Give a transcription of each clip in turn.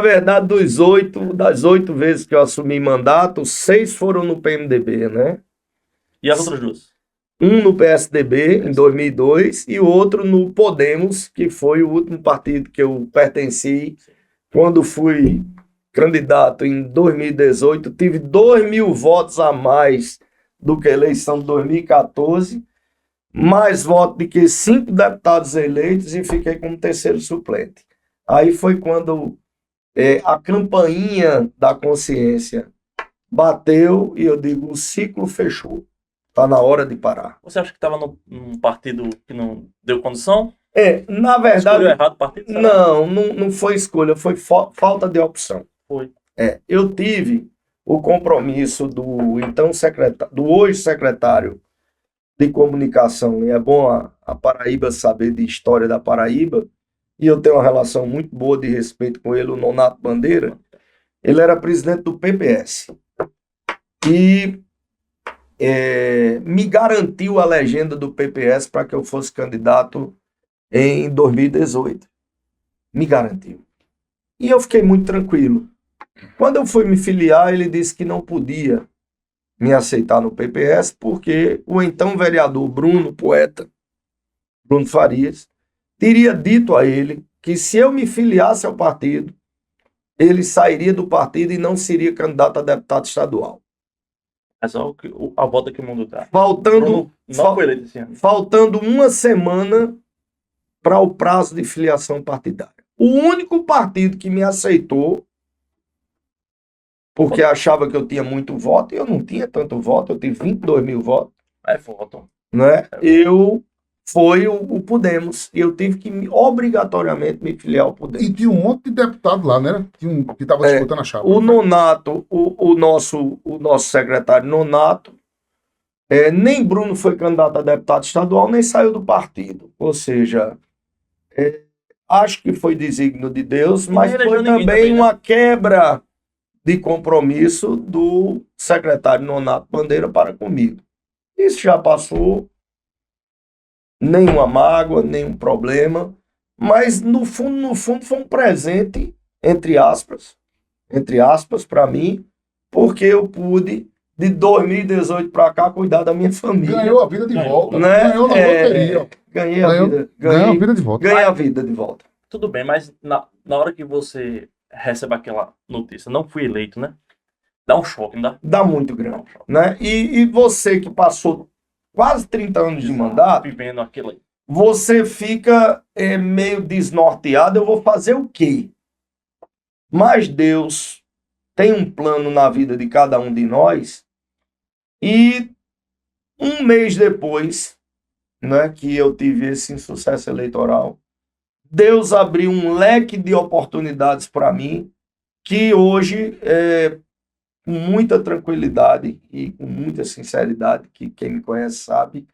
verdade, das 8 vezes que eu assumi mandato, 6 foram no PMDB, né? E as outras duas? Um no PSDB, em 2002, e o outro no Podemos, que foi o último partido que eu pertenci. Quando fui candidato em 2018, tive 2.000 votos a mais do que a eleição de 2014, mais votos do que 5 deputados eleitos, e fiquei como terceiro suplente. Aí foi quando a campainha da consciência bateu e eu digo, o ciclo fechou. Está na hora de parar. Você acha que estava num partido que não deu condição? Na verdade... Escolheu errado o partido? Não foi escolha, foi falta de opção. Foi. Eu tive o compromisso do hoje secretário de comunicação, e é bom a Paraíba saber de história da Paraíba, e eu tenho uma relação muito boa de respeito com ele, o Nonato Bandeira. Ele era presidente do PPS e me garantiu a legenda do PPS para que eu fosse candidato em 2018. Me garantiu. E eu fiquei muito tranquilo. Quando eu fui me filiar, ele disse que não podia me aceitar no PPS, porque o então vereador Bruno Farias, teria dito a ele que se eu me filiasse ao partido, ele sairia do partido e não seria candidato a deputado estadual. É só a volta que o mundo dá. Faltando foi eleito esse ano. Faltando uma semana para o prazo de filiação partidária. O único partido que me aceitou, porque achava que eu tinha muito voto, e eu não tinha tanto voto, eu tive 22.000 votos. Voto. Né? Foi o Podemos, e eu tive que obrigatoriamente me filiar ao Podemos. E tinha um monte de deputado lá, né? Que estava disputando a chapa. O Nonato, o nosso secretário Nonato, nem Bruno foi candidato a deputado estadual, nem saiu do partido. Ou seja, acho que foi desígnio de Deus, mas foi também uma quebra de compromisso do secretário Nonato Bandeira para comigo. Isso já passou, nenhuma mágoa, nenhum problema, mas no fundo foi um presente, entre aspas, para mim, porque eu pude, de 2018 para cá, cuidar da minha família. Ganhou a vida de volta. Né? Ganhou na loteria. Ganhou a vida de volta. Ganhei a vida de volta. Tudo bem, mas na hora que você recebe aquela notícia, não fui eleito, né? Dá um choque, não dá? Dá muito grande, né? E você que passou quase 30 anos de mandato, vivendo aquilo aí, você fica meio desnorteado, eu vou fazer o quê? Mas Deus tem um plano na vida de cada um de nós, e um mês depois, né, que eu tive esse insucesso eleitoral, Deus abriu um leque de oportunidades para mim, que hoje, com muita tranquilidade e com muita sinceridade, que quem me conhece sabe,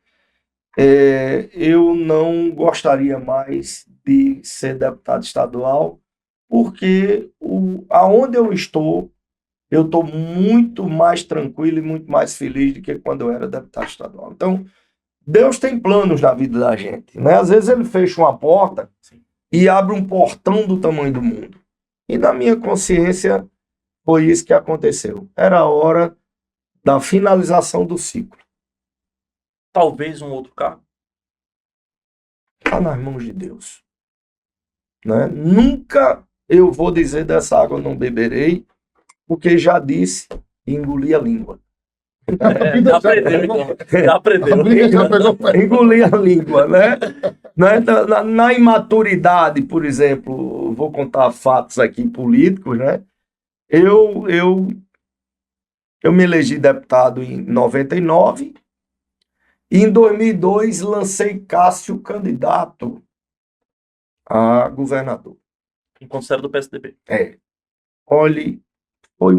eu não gostaria mais de ser deputado estadual, porque aonde eu estou muito mais tranquilo e muito mais feliz do que quando eu era deputado estadual. Então, Deus tem planos na vida da gente, né? Às vezes ele fecha uma porta e abre um portão do tamanho do mundo. E na minha consciência, foi isso que aconteceu. Era a hora da finalização do ciclo. Talvez um outro cargo? Está nas mãos de Deus. Né? Nunca eu vou dizer dessa água eu não beberei, porque já disse e engoli a língua. Já aprendeu, então. Já aprendeu. Engoli a língua, né? Na imaturidade, por exemplo, vou contar fatos aqui políticos, né? Eu me elegi deputado em 99 e em 2002 lancei Cássio candidato a governador. Enquanto era do PSDB. Olhe, foi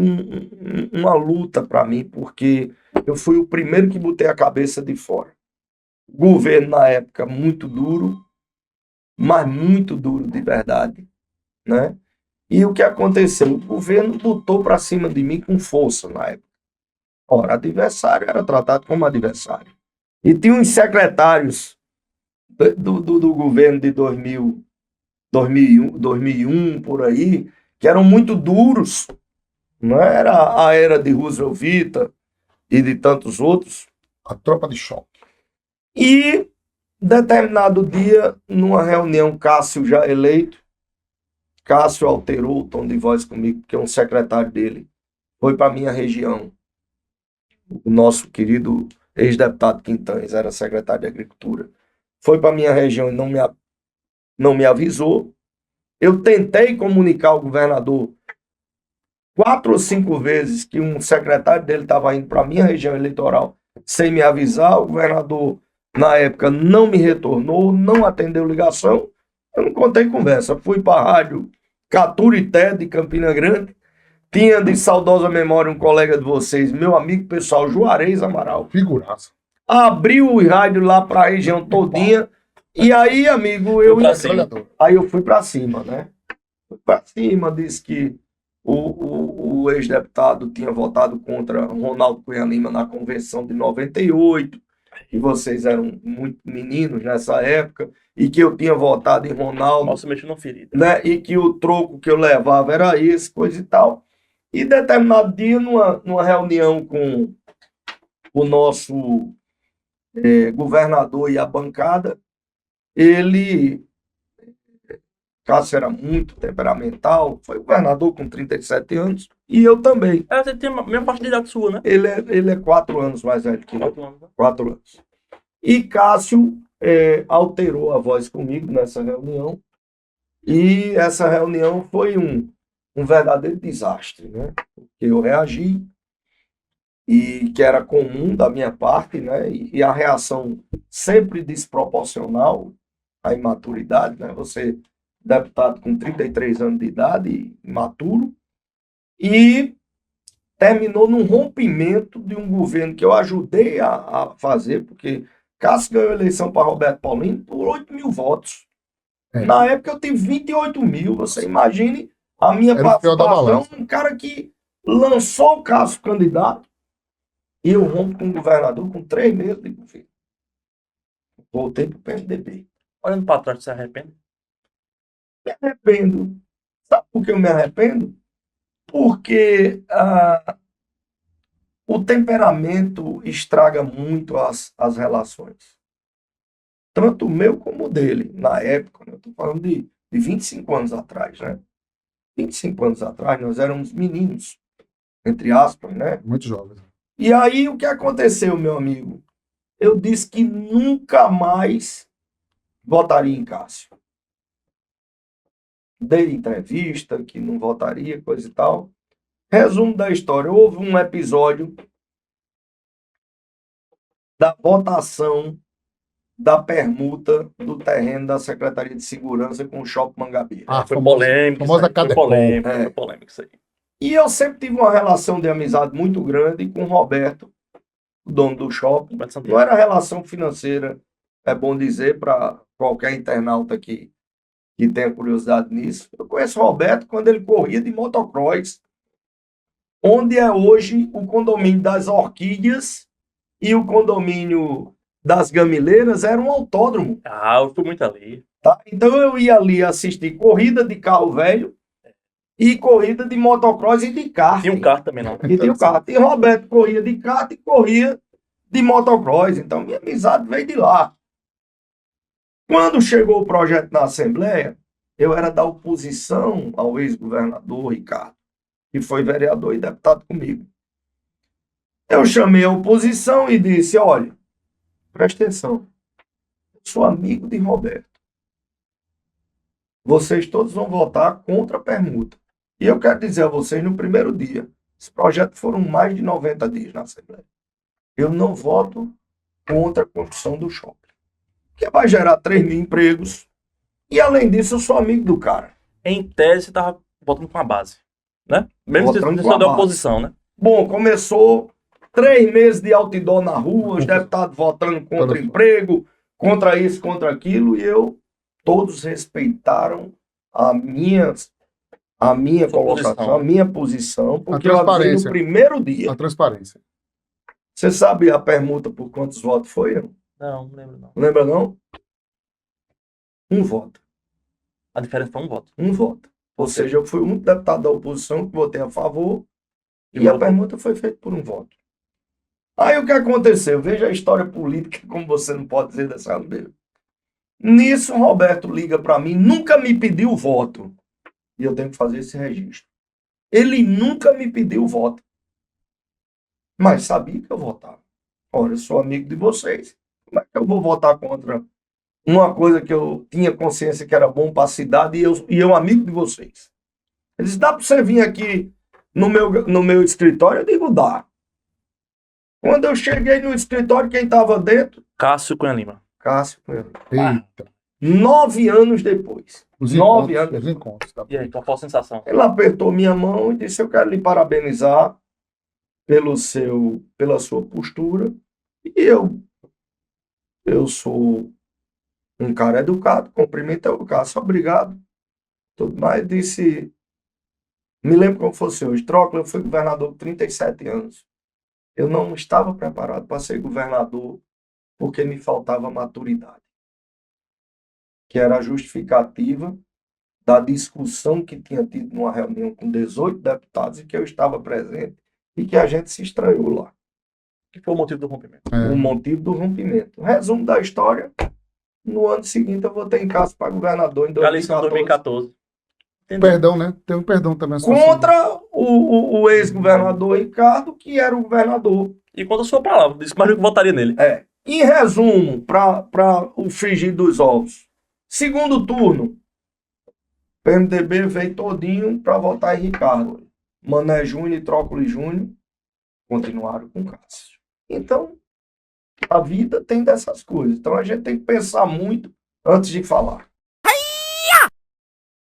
uma luta para mim, porque eu fui o primeiro que botei a cabeça de fora. O governo na época muito duro, mas muito duro de verdade, né? E o que aconteceu? O governo botou para cima de mim com força na época. Ora, adversário era tratado como adversário. E tinha uns secretários do governo de 2001, por aí, que eram muito duros. Não era a era de Roosevelt Vita e de tantos outros. A tropa de choque. E determinado dia, numa reunião, Cássio já eleito, Cássio alterou o tom de voz comigo, porque um secretário dele foi para minha região. O nosso querido ex-deputado Quintães era secretário de Agricultura. Foi para minha região e não me avisou. Eu tentei comunicar ao governador 4 ou 5 vezes que um secretário dele estava indo para a minha região eleitoral sem me avisar. O governador, na época, não me retornou, não atendeu ligação. Eu não contei conversa. Fui para a rádio Caturité de Campina Grande. Tinha de saudosa memória um colega de vocês, meu amigo pessoal, Juarez Amaral. Figuraça. Abriu o rádio lá para a região todinha. E aí, amigo, aí eu fui para cima, né? Fui para cima, disse que o ex-deputado tinha votado contra Ronaldo Cunha Lima na convenção de 98, que vocês eram muito meninos nessa época, e que eu tinha votado em Ronaldo. Nossa, mexeu na ferida. Né? E que o troco que eu levava era esse, coisa e tal. E determinado dia, numa reunião com o nosso governador e a bancada, Cássio era muito temperamental, foi governador com 37 anos, e eu também. Você tem a mesma parte de idade sua, né? Ele é 4 anos mais velho que eu. 4 anos. 4 anos. E Cássio alterou a voz comigo nessa reunião, e essa reunião foi um verdadeiro desastre, né? Porque eu reagi, e que era comum da minha parte, né? E a reação sempre desproporcional à imaturidade, né? Você, deputado com 33 anos de idade, imaturo, e terminou num rompimento de um governo que eu ajudei a fazer, porque Cássio ganhou a eleição para Roberto Paulino por 8 mil votos. Na época eu tive 28 mil, você imagine a minha participação, um cara que lançou o Cássio candidato, e eu rompo com o governador com 3 meses de governo. Voltei para o PMDB. Olhando para trás, você se arrepende? Me arrependo. Sabe por que eu me arrependo? Porque o temperamento estraga muito as relações. Tanto o meu como o dele, na época. Eu estou falando de 25 anos atrás, né? 25 anos atrás, nós éramos meninos, entre aspas, né? Muito jovens. E aí, o que aconteceu, meu amigo? Eu disse que nunca mais votaria em Cássio. Dei entrevista que não votaria, coisa e tal. Resumo da história. Houve um episódio da votação da permuta do terreno da Secretaria de Segurança com o Shopping Mangabeira. Foi polêmico. Famosa Cadepol. Foi polêmico isso aí. E eu sempre tive uma relação de amizade muito grande com o Roberto, o dono do shopping. Não era relação financeira, é bom dizer para qualquer internauta que tenha curiosidade nisso. Eu conheço o Roberto quando ele corria de motocross, onde é hoje o condomínio das Orquídeas e o condomínio das Gamileiras era um autódromo. Eu fui muito ali. Tá? Então eu ia ali assistir corrida de carro velho e corrida de motocross e de kart. Tinha um kart também lá. E tinha um kart. E Roberto corria de kart e corria de motocross. Então minha amizade veio de lá. Quando chegou o projeto na Assembleia, eu era da oposição ao ex-governador Ricardo, que foi vereador e deputado comigo. Eu chamei a oposição e disse, olha, presta atenção, eu sou amigo de Roberto. Vocês todos vão votar contra a permuta. E eu quero dizer a vocês, no primeiro dia, esse projeto foram mais de 90 dias na Assembleia. Eu não voto contra a construção do shopping, que vai gerar 3 mil empregos. E além disso, eu sou amigo do cara. Em tese, você estava votando com a base, né? Mesmo Votando você com a da base. oposição, né? Bom, começou 3 meses de outdoor na rua, os deputados votando contra emprego, contra isso, contra aquilo, e todos respeitaram a minha colocação, a minha posição, porque eu avisei no primeiro dia. A transparência. Você sabe a permuta por quantos votos foi? Não lembro não. Lembra não? 1 voto. A diferença foi 1 voto. 1 voto. Ou seja, eu fui o único deputado da oposição que votei a favor e a permuta foi feita por um voto. Aí o que aconteceu? Veja a história política, como você não pode dizer dessa maneira. Nisso, Roberto liga para mim, nunca me pediu voto. E eu tenho que fazer esse registro. Ele nunca me pediu voto. Mas sabia que eu votava. Ora, eu sou amigo de vocês. Como é que eu vou votar contra uma coisa que eu tinha consciência que era bom para a cidade e eu amigo de vocês? Ele disse, dá para você vir aqui no meu escritório? Eu digo, dá. Quando eu cheguei no escritório, quem estava dentro? Cássio Cunha Lima. Cássio Cunha. Eita. 9 anos depois. Os 9 encontros, anos. os encontros. Tá? E aí, qual foi a sensação? Ele apertou minha mão e disse, eu quero lhe parabenizar pela sua postura. E eu sou um cara educado, cumprimentei o Cássio, obrigado. Tudo mais, disse, me lembro como fosse hoje, Trócula, eu fui governador por 37 anos. Eu não estava preparado para ser governador porque me faltava maturidade. Que era a justificativa da discussão que tinha tido numa reunião com 18 deputados e que eu estava presente e que a gente se estranhou lá. Que foi o motivo do rompimento? O motivo do rompimento. Resumo da história, no ano seguinte eu votei em Cássio para governador em A eleição de 2014. 2014. Entendeu? Perdão, né? Teve um perdão também. a situação. Contra o ex-governador Ricardo, que era o governador. E quando eu sou pra lá, disse que mais nunca votaria nele. Em resumo, para o frigir dos ovos. Segundo turno, PMDB veio todinho para votar em Ricardo. Mané Júnior e Trócoli Júnior continuaram com Cássio. Então, a vida tem dessas coisas. Então, a gente tem que pensar muito antes de falar.